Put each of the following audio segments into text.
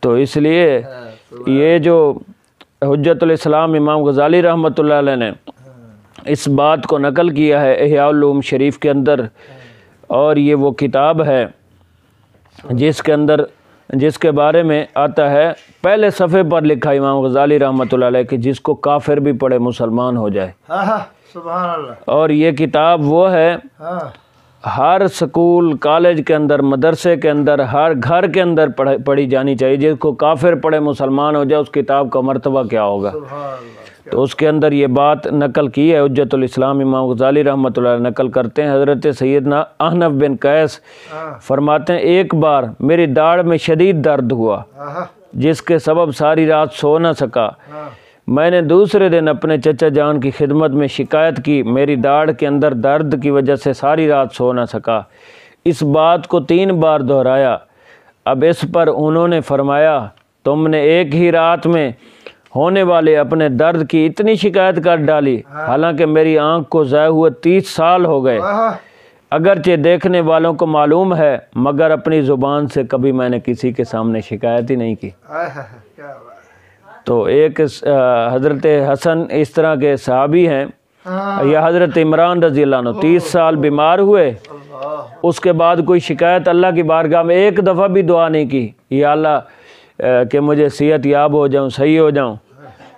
تو اس لیے یہ جو حجت الاسلام امام غزالی رحمۃ اللہ علیہ نے اس بات کو نقل کیا ہے احیاء العلوم شریف کے اندر، اور یہ وہ کتاب ہے جس کے بارے میں آتا ہے پہلے صفحے پر لکھا امام غزالی رحمۃ اللہ علیہ کہ جس کو کافر بھی پڑھے مسلمان ہو جائے۔ سبحان اللہ۔ اور یہ کتاب وہ ہے ہر سکول کالج کے اندر مدرسے کے اندر ہر گھر کے اندر پڑھی جانی چاہیے۔ جس کو کافر پڑھے مسلمان ہو جائے اس کتاب کا مرتبہ کیا ہوگا۔ تو اس کے اندر یہ بات نقل کی ہے حجت الاسلام امام غزالی رحمۃ اللہ علیہ نقل کرتے ہیں۔ حضرت سیدنا احنف بن قیس فرماتے ہیں ایک بار میری داڑھ میں شدید درد ہوا جس کے سبب ساری رات سو نہ سکا۔ میں نے دوسرے دن اپنے چچا جان کی خدمت میں شکایت کی، میری داڑھ کے اندر درد کی وجہ سے ساری رات سو نہ سکا۔ اس بات کو 3 بار دہرایا۔ اب اس پر انہوں نے فرمایا تم نے ایک ہی رات میں ہونے والے اپنے درد کی اتنی شکایت کر ڈالی، حالانکہ میری آنکھ کو ضائع ہوئے 30 سال ہو گئے، اگرچہ دیکھنے والوں کو معلوم ہے مگر اپنی زبان سے کبھی میں نے کسی کے سامنے شکایت ہی نہیں کی۔ تو ایک حضرت حسن اس طرح کے صحابی ہیں، یا حضرت عمران رضی اللہ عنہ 30 سال بیمار ہوئے، اس کے بعد کوئی شکایت اللہ کی بارگاہ میں ایک دفعہ بھی دعا نہیں کی یا اللہ کہ مجھے صحت یاب ہو جاؤں، صحیح ہو جاؤں۔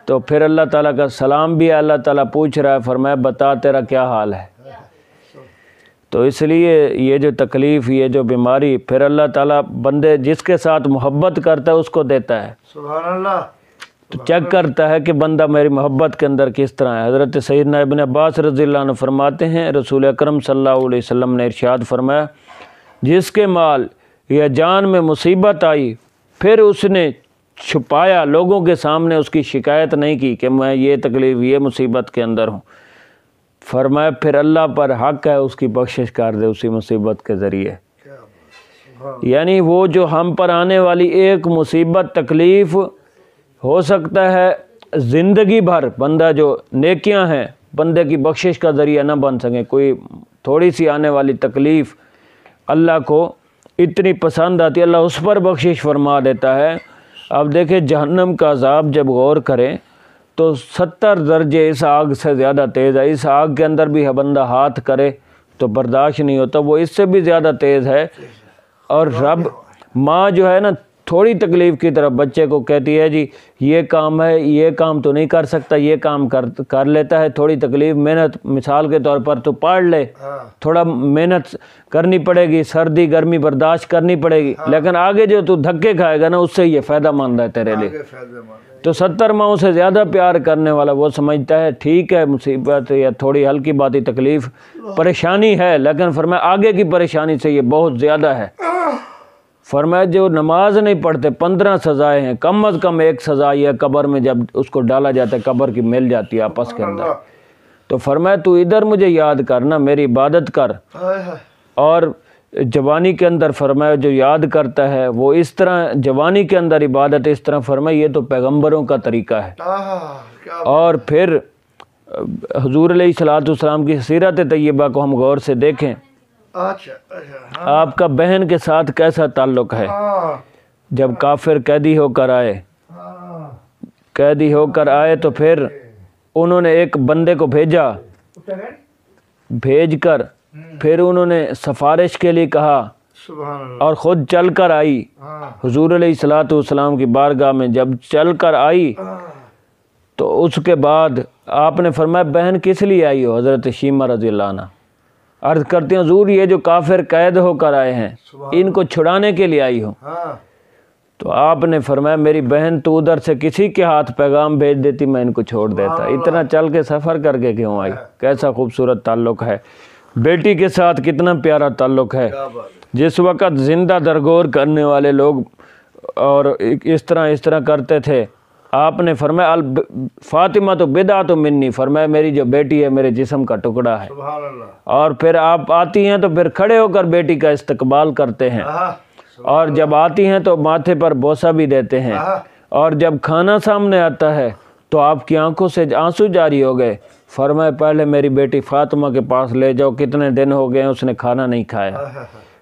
تو پھر اللہ تعالیٰ کا سلام بھی اللہ تعالیٰ پوچھ رہا ہے، فرمایا بتا تیرا کیا حال ہے۔ تو اس لیے یہ جو تکلیف، یہ جو بیماری، پھر اللہ تعالیٰ بندے جس کے ساتھ محبت کرتا ہے اس کو دیتا ہے۔ سبحان اللہ۔ تو چیک کرتا ہے کہ بندہ میری محبت کے اندر کس طرح ہے۔ حضرت سیدنا ابن عباس رضی اللہ عنہ فرماتے ہیں رسول اکرم صلی اللہ علیہ وسلم نے ارشاد فرمایا جس کے مال یا جان میں مصیبت آئی پھر اس نے چھپایا، لوگوں کے سامنے اس کی شکایت نہیں کی کہ میں یہ تکلیف یہ مصیبت کے اندر ہوں، فرمایا پھر اللہ پر حق ہے اس کی بخشش کر دے اسی مصیبت کے ذریعے۔ یعنی وہ جو ہم پر آنے والی ایک مصیبت تکلیف ہو سکتا ہے زندگی بھر بندہ جو نیکیاں ہیں بندے کی بخشش کا ذریعہ نہ بن سکیں، کوئی تھوڑی سی آنے والی تکلیف اللہ کو اتنی پسند آتی ہے، اللہ اس پر بخشش فرما دیتا ہے۔ اب دیکھیں جہنم کا عذاب جب غور کریں تو 70 درجے اس آگ سے زیادہ تیز ہے۔ اس آگ کے اندر بھی بندہ ہاتھ کرے تو برداشت نہیں ہوتا، وہ اس سے بھی زیادہ تیز ہے۔ اور رب ماں جو ہے نا تھوڑی تکلیف کی طرف بچے کو کہتی ہے جی یہ کام ہے، یہ کام تو نہیں کر سکتا، یہ کام کر لیتا ہے، تھوڑی تکلیف محنت مثال کے طور پر تو پڑھ لے، تھوڑا محنت کرنی پڑے گی، سردی گرمی برداشت کرنی پڑے گی، لیکن آگے جو تو دھکے کھائے گا نا اس سے یہ فائدہ مند ہے تیرے لیے۔ تو 70 ماؤں سے زیادہ پیار کرنے والا وہ سمجھتا ہے ٹھیک ہے مصیبت یا تھوڑی ہلکی باتی تکلیف پریشانی ہے، لیکن فرمایا آگے کی پریشانی سے یہ بہت زیادہ ہے۔ فرمایا جو نماز نہیں پڑھتے 15 سزائیں ہیں، کم از کم ایک سزا یہ قبر میں جب اس کو ڈالا جاتا ہے قبر کی مل جاتی ہے آپس کے اندر۔ تو فرمایا تو ادھر مجھے یاد کرنا، میری عبادت کر، اور جوانی کے اندر فرمایا جو یاد کرتا ہے وہ اس طرح جوانی کے اندر عبادت اس طرح فرمایا یہ تو پیغمبروں کا طریقہ ہے۔ اور پھر حضور علیہ الصلوۃ والسلام کی سیرت طیبہ کو ہم غور سے دیکھیں، آپ کا بہن کے ساتھ کیسا تعلق ہے۔ جب کافر قیدی ہو کر آئے تو پھر انہوں نے ایک بندے کو بھیج کر پھر انہوں نے سفارش کے لیے کہا اور خود چل کر آئی حضور علیہ الصلوۃ والسلام کی بارگاہ میں۔ جب چل کر آئی تو اس کے بعد آپ نے فرمایا بہن کس لیے آئی ہو؟ حضرت شیمہ رضی اللہ عنہ عرض کرتے ہیں حضور یہ جو کافر قید ہو کر آئے ہیں ان کو چھڑانے کے لیے آئی ہوں۔ تو آپ نے فرمایا میری بہن تو ادھر سے کسی کے ہاتھ پیغام بھیج دیتی میں ان کو چھوڑ دیتا، اتنا چل کے سفر کر کے کیوں آئی؟ کیسا خوبصورت تعلق ہے، بیٹی کے ساتھ کتنا پیارا تعلق ہے۔ جس وقت زندہ درگور کرنے والے لوگ اور اس طرح کرتے تھے، آپ نے فرمایا فاطمہ تو بدعۃ منی، فرمایا میری جو بیٹی ہے میرے جسم کا ٹکڑا ہے۔ اور پھر آپ آتی ہیں تو پھر کھڑے ہو کر بیٹی کا استقبال کرتے ہیں، اور جب آتی ہیں تو ماتھے پر بوسہ بھی دیتے ہیں، اور جب کھانا سامنے آتا ہے تو آپ کی آنکھوں سے آنسو جاری ہو گئے۔ فرمایا پہلے میری بیٹی فاطمہ کے پاس لے جاؤ، کتنے دن ہو گئے ہیں اس نے کھانا نہیں کھایا۔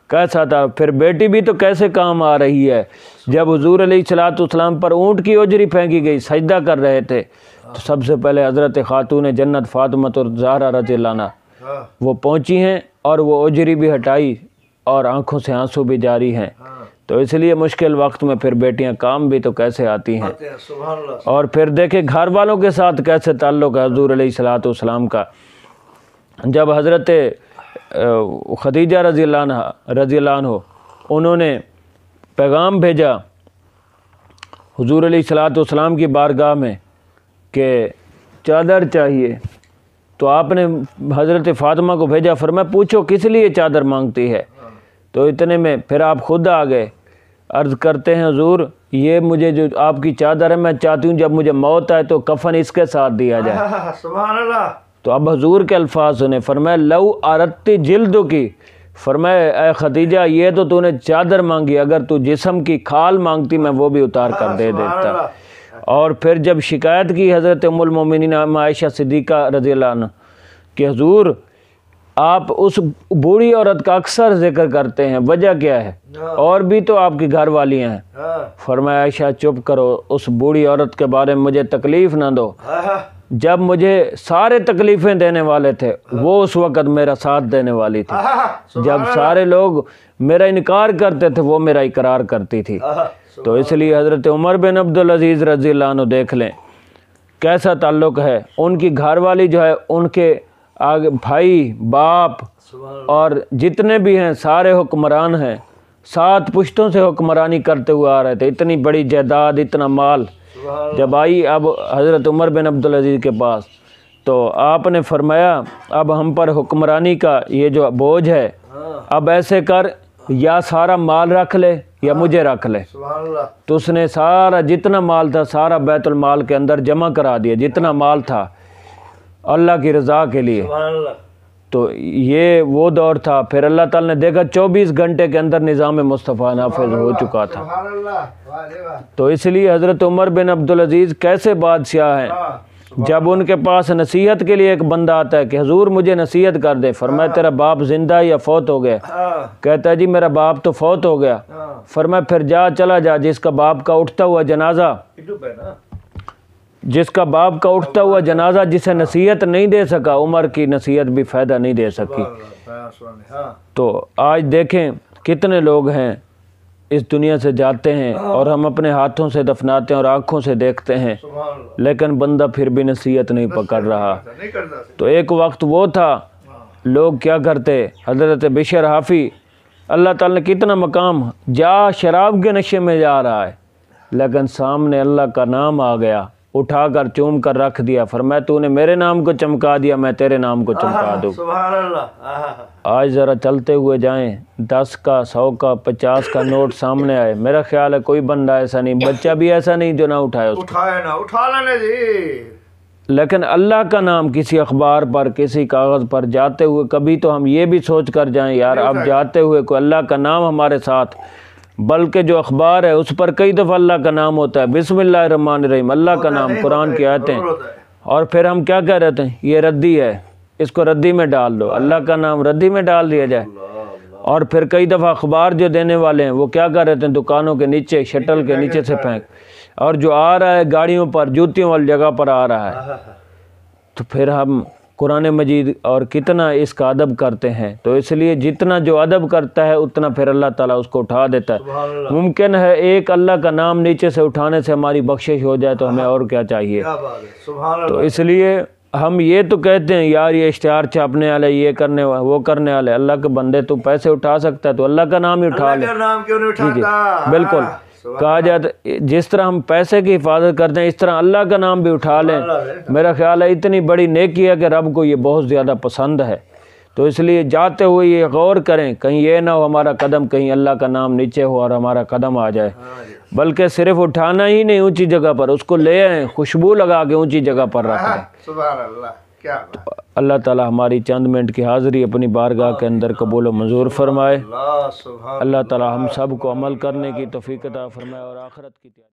کیسا تھا؟ پھر بیٹی بھی تو کیسے کام آ رہی ہے، جب حضور علیہ الصلوۃ والسلام پر اونٹ کی اجری پھینکی گئی، سجدہ کر رہے تھے، تو سب سے پہلے حضرت خاتون جنت فاطمہ الزہرا رضی اللہ عنہا ہاں وہ پہنچی ہیں اور وہ اجری بھی ہٹائی اور آنکھوں سے آنسو بھی جاری ہیں۔ تو اس لیے مشکل وقت میں پھر بیٹیاں کام بھی تو کیسے آتی ہیں۔ آتے ہیں، سبحان اللہ۔ اور پھر دیکھیں گھر والوں کے ساتھ کیسے تعلق ہے حضور علیہ الصلوۃ والسلام کا۔ جب حضرت خدیجہ رضی اللہ عنہ انہوں نے پیغام بھیجا حضور علیہ الصلوۃ والسلام کی بارگاہ میں کہ چادر چاہیے، تو آپ نے حضرت فاطمہ کو بھیجا، فرمایا پوچھو کس لیے چادر مانگتی ہے؟ تو اتنے میں پھر آپ خود آ گئے، عرض کرتے ہیں حضور یہ مجھے جو آپ کی چادر ہے، میں چاہتی ہوں جب مجھے موت آئے تو کفن اس کے ساتھ دیا جائے۔ سبحان اللہ۔ تو اب حضور کے الفاظ سنے، فرمایا لو اردت جلد کی، فرمایا اے خدیجہ یہ تو نے چادر مانگی، اگر تو جسم کی کھال مانگتی میں وہ بھی اتار کر دے دیتا۔ اور پھر جب شکایت کی حضرت ام المومنین عائشہ صدیقہ رضی اللہ عنہ کہ حضور آپ اس بوڑھی عورت کا اکثر ذکر کرتے ہیں، وجہ کیا ہے؟ اور بھی تو آپ کی گھر والیاں ہیں۔ فرمایا عائشہ چپ کرو، اس بوڑھی عورت کے بارے میں مجھے تکلیف نہ دو، جب مجھے سارے تکلیفیں دینے والے تھے وہ اس وقت میرا ساتھ دینے والی تھی، جب سارے لوگ میرا انکار کرتے تھے وہ میرا اقرار کرتی تھی۔ تو اس لیے حضرت عمر بن عبدالعزیز رضی اللہ عنہ دیکھ لیں کیسا تعلق ہے، ان کی گھر والی جو ہے ان کے آگے بھائی باپ اور جتنے بھی ہیں سارے حکمران ہیں، 7 پشتوں سے حکمرانی کرتے ہوئے آ رہے تھے، اتنی بڑی جائیداد اتنا مال جب آئی اب حضرت عمر بن عبدالعزیز کے پاس، تو آپ نے فرمایا اب ہم پر حکمرانی کا یہ جو بوجھ ہے، اب ایسے کر یا سارا مال رکھ لے یا مجھے رکھ لے۔ تو اس نے سارا جتنا مال تھا سارا بیت المال کے اندر جمع کرا دیا، جتنا مال تھا اللہ کی رضا کے لیے۔ تو یہ وہ دور تھا، پھر اللہ تعالی نے دیکھا 24 گھنٹے کے اندر نظام مصطفیٰ نافذ ہو چکا تھا۔ تو اس لیے حضرت عمر بن عبدالعزیز کیسے بادشاہ ہیں، جب ان کے پاس نصیحت کے لیے ایک بندہ آتا ہے کہ حضور مجھے نصیحت کر دے، فرمایا تیرا باپ زندہ ہے یا فوت ہو گیا؟ کہتا ہے جی میرا باپ تو فوت ہو گیا۔ فرمایا پھر چلا جا، جس کا باپ کا اٹھتا ہوا جنازہ جسے نصیحت نہیں دے سکا، عمر کی نصیحت بھی فائدہ نہیں دے سکی۔ تو آج دیکھیں کتنے لوگ ہیں اس دنیا سے جاتے ہیں اور ہم اپنے ہاتھوں سے دفناتے ہیں اور آنکھوں سے دیکھتے ہیں، لیکن بندہ پھر بھی نصیحت نہیں پکڑ رہا۔ تو ایک وقت وہ تھا لوگ کیا کرتے، حضرت بشر حافی اللہ تعالیٰ نے کتنا مقام، جا شراب کے نشے میں جا رہا ہے لیکن سامنے اللہ کا نام آ گیا، اٹھا کر چوم کر رکھ دیا، فرمایا تو نے میرے نام کو چمکا دیا میں تیرے نام کو چمکا دوں۔ آج ذرا چلتے ہوئے جائیں، 10 کا 100 کا 50 کا نوٹ سامنے آئے، میرا خیال ہے کوئی بندہ ایسا نہیں، بچہ بھی ایسا نہیں جو نہ اٹھائے اس کو، اٹھا لینے جی۔ لیکن اللہ کا نام کسی اخبار پر کسی کاغذ پر جاتے ہوئے کبھی تو ہم یہ بھی سوچ کر جائیں یار اب جاتے ہوئے کوئی اللہ کا نام ہمارے ساتھ، بلکہ جو اخبار ہے اس پر کئی دفعہ اللہ کا نام ہوتا ہے، بسم اللہ الرحمن الرحیم، اللہ کا نام، قرآن کی آیتیں، اور پھر ہم کیا کہہ رہے ہیں یہ ردی ہے اس کو ردی میں ڈال دو، اللہ کا نام ردی میں ڈال دیا جائے۔ اور پھر کئی دفعہ اخبار جو دینے والے ہیں وہ کیا کر رہے ہیں، دکانوں کے نیچے شٹل کے نیچے سے پھینک، اور جو آ رہا ہے گاڑیوں پر جوتیوں والی جگہ پر آ رہا ہے۔ تو پھر ہم قرآن مجید اور کتنا اس کا ادب کرتے ہیں، تو اس لیے جتنا جو ادب کرتا ہے اتنا پھر اللہ تعالیٰ اس کو اٹھا دیتا ہے۔ ممکن ہے ایک اللہ کا نام نیچے سے اٹھانے سے ہماری بخشش ہو جائے تو ہمیں اور کیا چاہیے۔ تو اس لیے ہم یہ تو کہتے ہیں یار یہ اشتہار چھاپنے والے، یہ کرنے والے، وہ کرنے والے، اللہ کے بندے تو پیسے اٹھا سکتا ہے تو اللہ کا نام ہی اٹھا لے۔ جی بالکل، کہا جاتا جس طرح ہم پیسے کی حفاظت کرتے ہیں اس طرح اللہ کا نام بھی اٹھا لیں، میرا خیال ہے اتنی بڑی نیکی ہے کہ رب کو یہ بہت زیادہ پسند ہے۔ تو اس لیے جاتے ہوئے یہ غور کریں کہیں یہ نہ ہو ہمارا قدم کہیں اللہ کا نام نیچے ہو اور ہمارا قدم آ جائے، بلکہ صرف اٹھانا ہی نہیں، اونچی جگہ پر اس کو لے آئیں، خوشبو لگا کے اونچی جگہ پر رکھ دیں۔ سبحان اللہ، کیا بات۔ اللہ تعالیٰ ہماری چند منٹ کی حاضری اپنی بارگاہ کے اندر قبول و منظور فرمائے۔ اللہ تعالیٰ ہم سب کو عمل کرنے کی توفیق عطا فرمائے اور آخرت کی